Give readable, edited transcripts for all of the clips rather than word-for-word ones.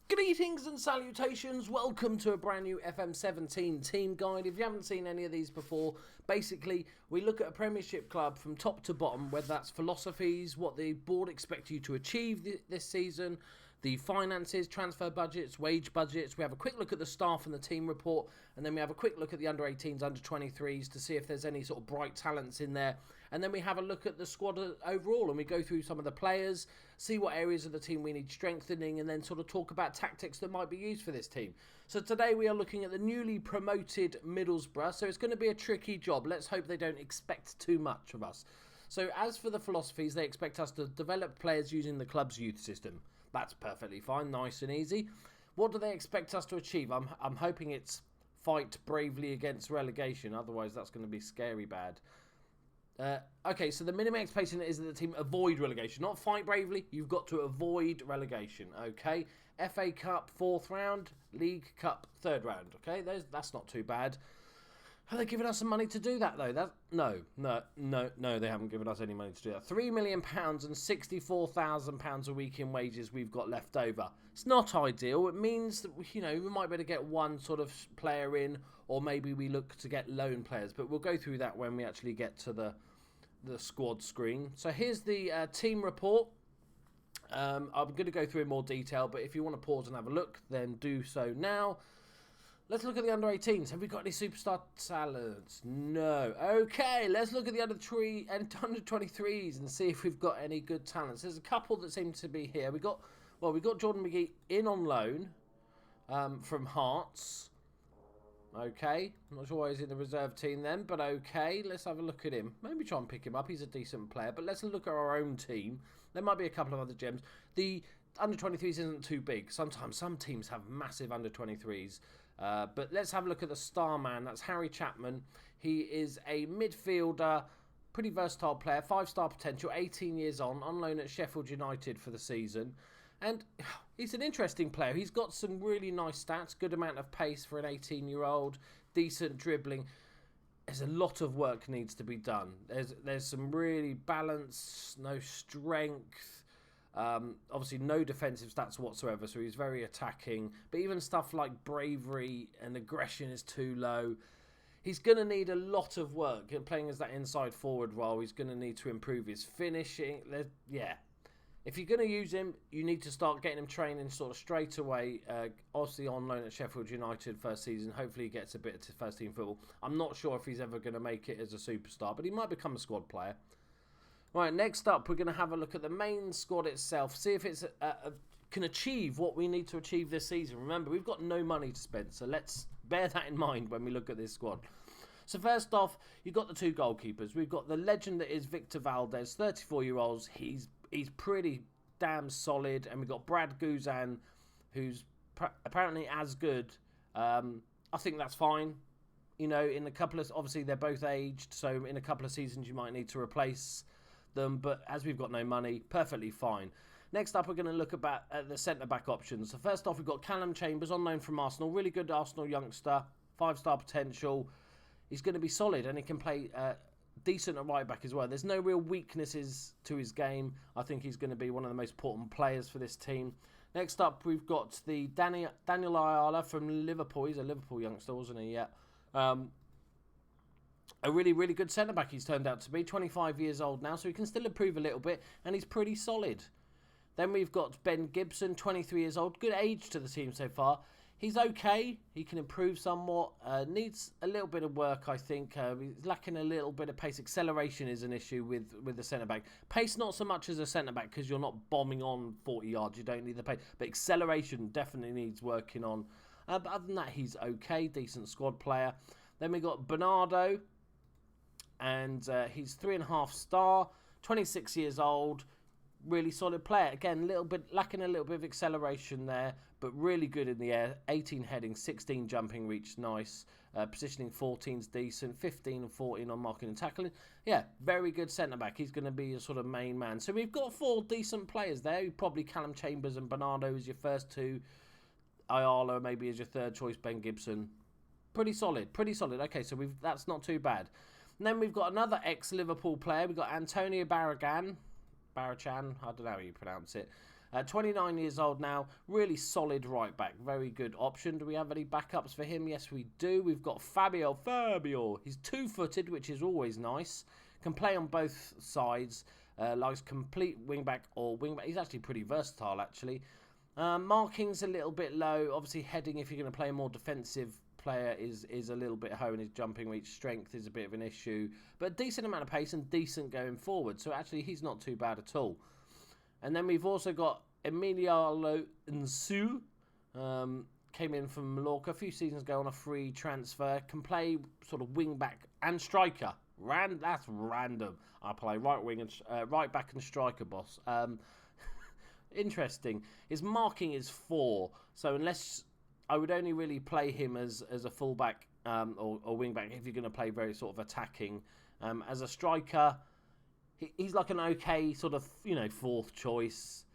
Greetings and salutations, welcome to a brand new FM17 team guide. If you haven't seen any of these before, basically we look at a Premiership club from top to bottom, whether that's philosophies, what the board expect you to achieve this season, the finances, transfer budgets, wage budgets. We have a quick look at the staff and the team report, and then we have a quick look at the under-18s, under-23s to see if there's any sort of bright talents in there. And then we have a look at the squad overall, and we go through some of the players, see what areas of the team we need strengthening, and then sort of talk about tactics that might be used for this team. So today we are looking at the newly promoted Middlesbrough, so it's going to be a tricky job. Let's hope they don't expect too much of us. So as for the philosophies, they expect us to develop players using the club's youth system. That's perfectly fine, nice and easy. What do they expect us to achieve? I'm hoping it's fight bravely against relegation, otherwise that's going to be scary bad. Okay, so the minimum expectation is that the team avoid relegation, not fight bravely. You've got to avoid relegation, okay? FA Cup 4th round, League Cup 3rd round, okay? That's not too bad. Have they given us some money to do that, though? No, they haven't given us any money to do that. £3 million and £64,000 a week in wages we've got left over. It's not ideal. It means that, we might be able to get one sort of player in, or maybe we look to get loan players. But we'll go through that when we actually get to the squad screen. So here's the team report. I'm going to go through in more detail, but if you want to pause and have a look, then do so now. Let's look at the under-18s. Have we got any superstar talents? No. Okay, let's look at the under-23s and see if we've got any good talents. There's a couple that seem to be here. We got Jordan McGee in on loan from Hearts. Okay, I'm not sure why he's in the reserve team then, but okay, let's have a look at him. Maybe try and pick him up. He's a decent player, but let's look at our own team. There might be a couple of other gems. The under-23s isn't too big. Sometimes some teams have massive under-23s. But let's have a look at the star man. That's Harry Chapman. He is a midfielder, pretty versatile player, 5-star potential, 18 years on loan at Sheffield United for the season. And he's an interesting player. He's got some really nice stats, good amount of pace for an 18-year-old, decent dribbling. There's a lot of work needs to be done. There's some really balance, no strength. Obviously no defensive stats whatsoever, so he's very attacking, but even stuff like bravery and aggression is too low. He's going to need a lot of work playing as that inside forward role. He's going to need to improve his finishing. If you're going to use him, you need to start getting him training sort of straight away. Obviously on loan at Sheffield United first season. Hopefully he gets a bit of first team football. I'm not sure if he's ever going to make it as a superstar, but he might become a squad player. Right, next up, we're going to have a look at the main squad itself, see if it's can achieve what we need to achieve this season. Remember, we've got no money to spend, so let's bear that in mind when we look at this squad. So first off, you've got the two goalkeepers. We've got the legend that is Victor Valdez, 34-year-old. He's pretty damn solid, and we've got Brad Guzan, who's apparently as good. I think that's fine. In a couple of, obviously they're both aged, so in a couple of seasons you might need to replace them, but as we've got no money, perfectly fine. Next up, we're going to look at the centre-back options. So first off, we've got Callum Chambers on loan from Arsenal. Really good Arsenal youngster, 5-star potential. He's going to be solid, and he can play decent at right-back as well. There's no real weaknesses to his game. I think he's going to be one of the most important players for this team. Next up, we've got the Daniel Ayala from Liverpool. He's a Liverpool youngster, wasn't he? Yeah. A really, really good centre-back he's turned out to be. 25 years old now, so he can still improve a little bit, and he's pretty solid. Then we've got Ben Gibson, 23 years old. Good age to the team so far. He's okay. He can improve somewhat. Needs a little bit of work, I think. He's lacking a little bit of pace. Acceleration is an issue with the centre-back. Pace not so much as a centre-back because you're not bombing on 40 yards. You don't need the pace. But acceleration definitely needs working on. But other than that, he's okay. Decent squad player. Then we got Bernardo. And he's 3.5 star, 26 years old, really solid player. Again, lacking a little bit of acceleration there, but really good in the air. 18 heading, 16 jumping reach, nice. Positioning 14's decent, 15 and 14 on marking and tackling. Yeah, very good centre-back. He's going to be a sort of main man. So we've got 4 decent players there. Probably Callum Chambers and Bernardo as your first 2. Ayala maybe as your third choice, Ben Gibson. Pretty solid. Okay, so that's not too bad. And then we've got another ex-Liverpool player. We've got Antonia Barragan. Barrachan, I don't know how you pronounce it. 29 years old now, really solid right back, very good option. Do we have any backups for him? Yes, we do. We've got Fabio. He's 2-footed, which is always nice. Can play on both sides, likes complete wing-back or wing-back. He's actually pretty versatile, actually. Marking's a little bit low. Obviously, heading, if you're going to play a more defensive player, is a little bit low, and his jumping reach strength is a bit of an issue. But decent amount of pace and decent going forward. So actually, he's not too bad at all. And then we've also got Emilio Lo Ensue. Came in from Mallorca a few seasons ago on a free transfer. Can play sort of wing-back and striker. That's random. I play right wing and right back and striker, boss. Interesting. His marking is 4, so unless I would only really play him as a fullback or wing back if you're going to play very sort of attacking. As a striker, he's like an okay sort of 4th choice.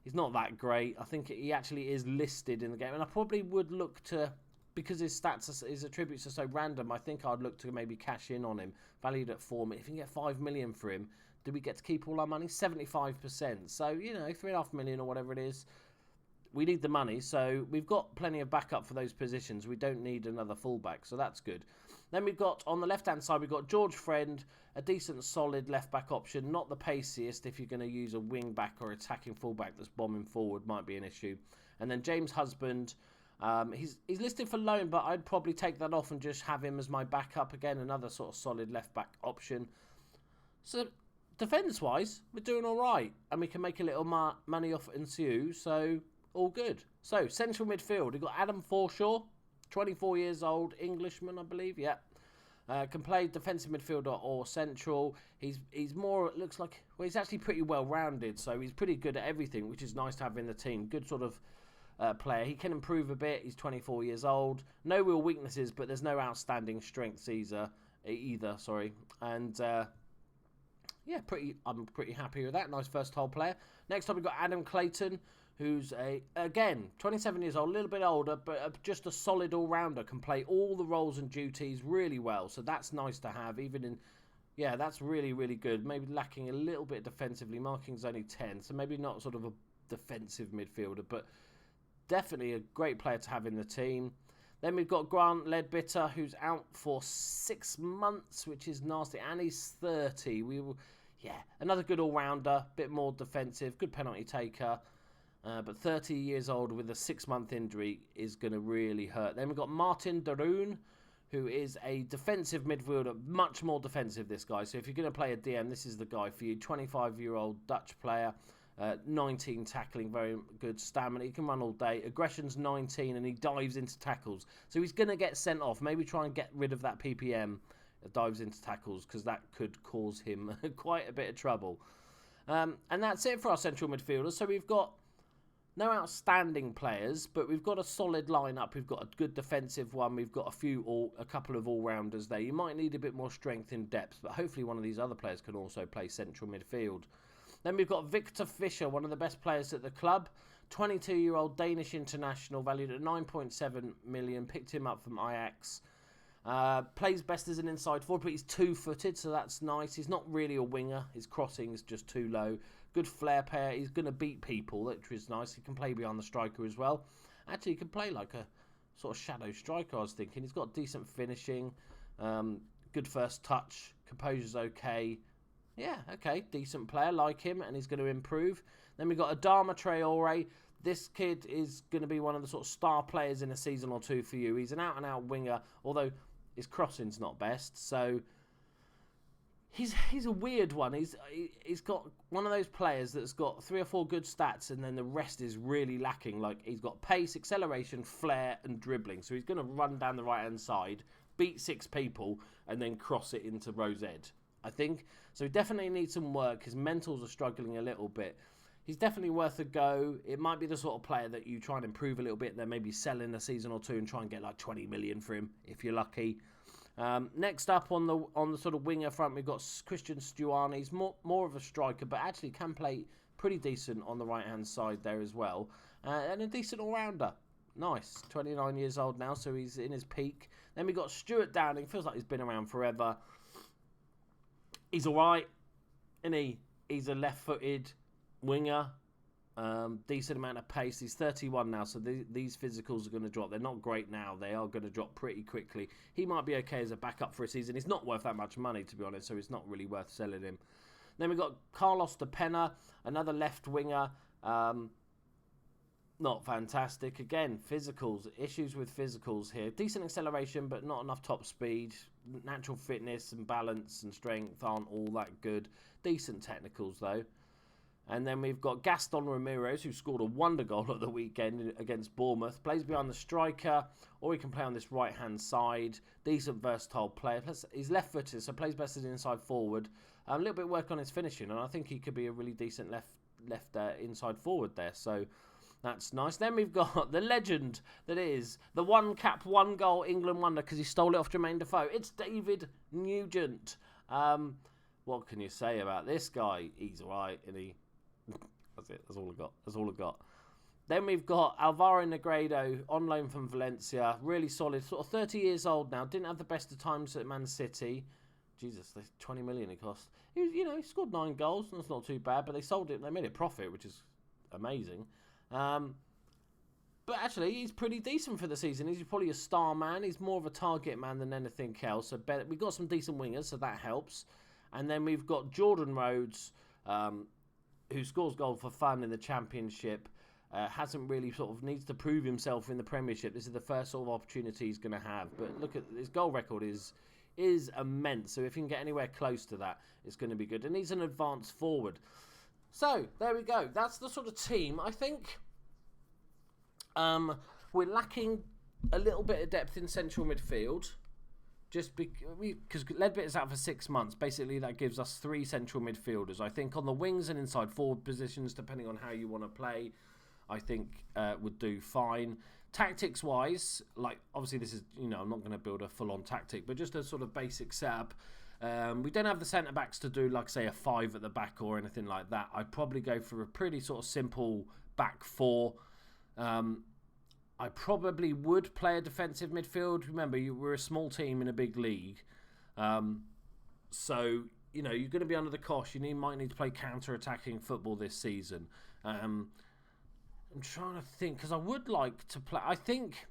He's not that great. I think he actually is listed in the game, and I probably would look to, because his stats, his attributes are so random. I think I'd look to maybe cash in on him, valued at 4 million. If you can get 5 million for him. Do we get to keep all our money? 75%. So, 3.5 million or whatever it is. We need the money, so we've got plenty of backup for those positions. We don't need another fullback, so that's good. Then we've got, on the left-hand side, we've got George Friend, a decent, solid left-back option. Not the paciest. If you're going to use a wing-back or attacking fullback that's bombing forward, might be an issue. And then James Husband, he's listed for loan, but I'd probably take that off and just have him as my backup again. Another sort of solid left-back option. So defence-wise, we're doing all right. And we can make a little money off Ensue, so all good. So, central midfield, we've got Adam Forshaw, 24 years old, Englishman, I believe, yeah. Can play defensive midfielder or central. He's more, it looks like, well, he's actually pretty well-rounded, so he's pretty good at everything, which is nice to have in the team. Good sort of player. He can improve a bit. He's 24 years old. No real weaknesses, but there's no outstanding strengths either. And yeah, I'm pretty happy with that. Nice versatile player. Next up, we've got Adam Clayton, who's again 27 years old, a little bit older, but just a solid all-rounder. Can play all the roles and duties really well. So that's nice to have. That's really, really good. Maybe lacking a little bit defensively. Marking's only 10, so maybe not sort of a defensive midfielder, but definitely a great player to have in the team. Then we've got Grant Ledbetter, who's out for 6 months, which is nasty, and he's 30. Another good all-rounder, bit more defensive, good penalty taker, but 30 years old with a 6-month injury is going to really hurt. Then we've got Martin de Roon, who is a defensive midfielder, much more defensive, this guy. So if you're going to play a DM, this is the guy for you. 25-year-old Dutch player. 19 tackling, very good stamina. He can run all day. Aggression's 19 and he dives into tackles. So he's going to get sent off. Maybe try and get rid of that PPM that dives into tackles, because that could cause him quite a bit of trouble. And that's it for our central midfielders. So we've got no outstanding players, but we've got a solid lineup. We've got a good defensive one. We've got a couple of all-rounders there. You might need a bit more strength in depth, but hopefully one of these other players can also play central midfield. Then we've got Victor Fischer, one of the best players at the club. 22-year-old Danish international, valued at 9.7 million. Picked him up from Ajax. Plays best as an inside forward, but he's 2-footed, so that's nice. He's not really a winger. His crossing is just too low. Good flair player. He's going to beat people, which is nice. He can play behind the striker as well. Actually, he can play like a sort of shadow striker, I was thinking. He's got decent finishing. Good first touch. Composure's okay. Yeah, okay, decent player, like him, and he's going to improve. Then we've got Adama Traore. This kid is going to be one of the sort of star players in a season or two for you. He's an out-and-out winger, although his crossing's not best. So he's a weird one. He's got one of those players that's got 3 or 4 good stats, and then the rest is really lacking. Like, he's got pace, acceleration, flair, and dribbling. So he's going to run down the right-hand side, beat 6 people, and then cross it into Rose Ed, I think. So he definitely needs some work. His mentals are struggling a little bit. He's definitely worth a go. It might be the sort of player that you try and improve a little bit, then maybe sell in a season or two and try and get like 20 million for him if you're lucky. Next up on the sort of winger front, we've got Christian Stuani. He's more of a striker, but actually can play pretty decent on the right-hand side there as well. And a decent all-rounder. Nice. 29 years old now, so he's in his peak. Then we've got Stewart Downing. Feels like he's been around forever. He's all right, and he's a left-footed winger. Decent amount of pace. He's 31 now, so these physicals are going to drop. They're not great now. They are going to drop pretty quickly. He might be okay as a backup for a season. He's not worth that much money, to be honest, so it's not really worth selling him. Then we've got Carlos de Pena, another left winger. Not fantastic. Again, physicals. Issues with physicals here. Decent acceleration, but not enough top speed. Natural fitness and balance and strength aren't all that good. Decent technicals, though. And then we've got Gaston Ramirez, who scored a wonder goal at the weekend against Bournemouth. Plays behind the striker, or he can play on this right-hand side. Decent, versatile player. Plus, he's left-footed, so plays best as an inside forward. A little bit of work on his finishing, and I think he could be a really decent left inside forward there. So that's nice. Then we've got the legend that is the one cap, one goal England wonder because he stole it off Jermaine Defoe. It's David Nugent. What can you say about this guy? He's all right, isn't he? That's it. That's all I got. Then we've got Alvaro Negredo on loan from Valencia. Really solid. Sort of 30 years old now. Didn't have the best of times at Man City. Jesus, 20 million it cost. He scored 9 goals. That's not too bad. But they sold it. They made a profit, which is amazing. But actually, he's pretty decent for the season. He's probably a star man. He's more of a target man than anything else. So we've got some decent wingers, so that helps. And then we've got Jordan Rhodes, who scores goals for fun in the Championship, hasn't really needs to prove himself in the Premiership. This is the first sort of opportunity he's going to have. But look at his goal record is immense. So if he can get anywhere close to that, it's going to be good. And he's an advanced forward. So there we go. That's the sort of team. I think we're lacking a little bit of depth in central midfield. Just because Ledbetter is out for 6 months, basically that gives us 3 central midfielders. I think on the wings and inside forward positions, depending on how you want to play, I think would do fine. Tactics-wise, like obviously this is, I'm not going to build a full-on tactic, but just a sort of basic setup. We don't have the centre-backs to do, like, say, a 5 at the back or anything like that. I'd probably go for a pretty sort of simple back 4. I probably would play a defensive midfield. Remember, we're a small team in a big league. So, you're going to be under the cosh. You might need to play counter-attacking football this season. I'm trying to think, because I would like to play... I think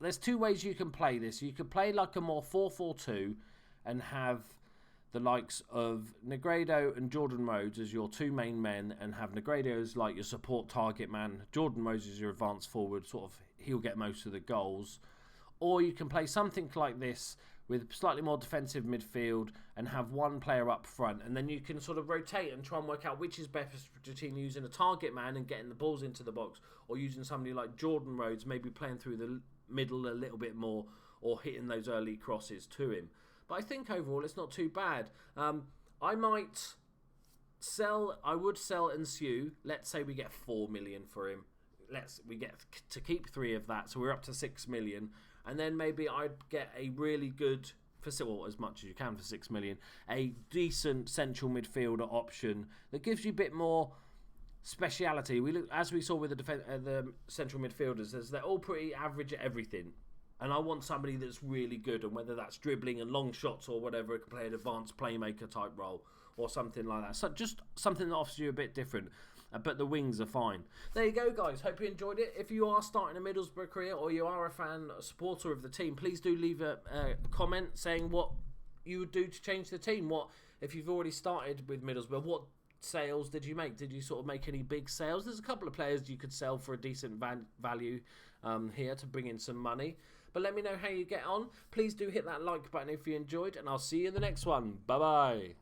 there's 2 ways you can play this. You could play like a more 4-4-2 and have the likes of Negredo and Jordan Rhodes as your 2 main men, and have Negredo as like your support target man. Jordan Rhodes is your advanced forward, he'll get most of the goals. Or you can play something like this with slightly more defensive midfield and have 1 player up front, and then you can sort of rotate and try and work out which is best between using a target man and getting the balls into the box, or using somebody like Jordan Rhodes, maybe playing through the middle a little bit more, or hitting those early crosses to him. But I think overall it's not too bad. I would sell Ensue. Let's say we get 4 million for him. We get to keep 3 of that, so we're up to 6 million. And then maybe I'd get a really good, as much as you can for 6 million, a decent central midfielder option that gives you a bit more speciality. As we saw with the central midfielders, they're all pretty average at everything. And I want somebody that's really good, and whether that's dribbling and long shots or whatever, it can play an advanced playmaker type role or something like that. So just something that offers you a bit different. But the wings are fine. There you go, guys. Hope you enjoyed it. If you are starting a Middlesbrough career, or you are a fan, a supporter of the team, please do leave a comment saying what you would do to change the team. What if you've already started with Middlesbrough? What sales did you make? Did you sort of make any big sales? There's a couple of players you could sell for a decent value here to bring in some money. But let me know how you get on. Please do hit that like button if you enjoyed, and I'll see you in the next one. Bye-bye.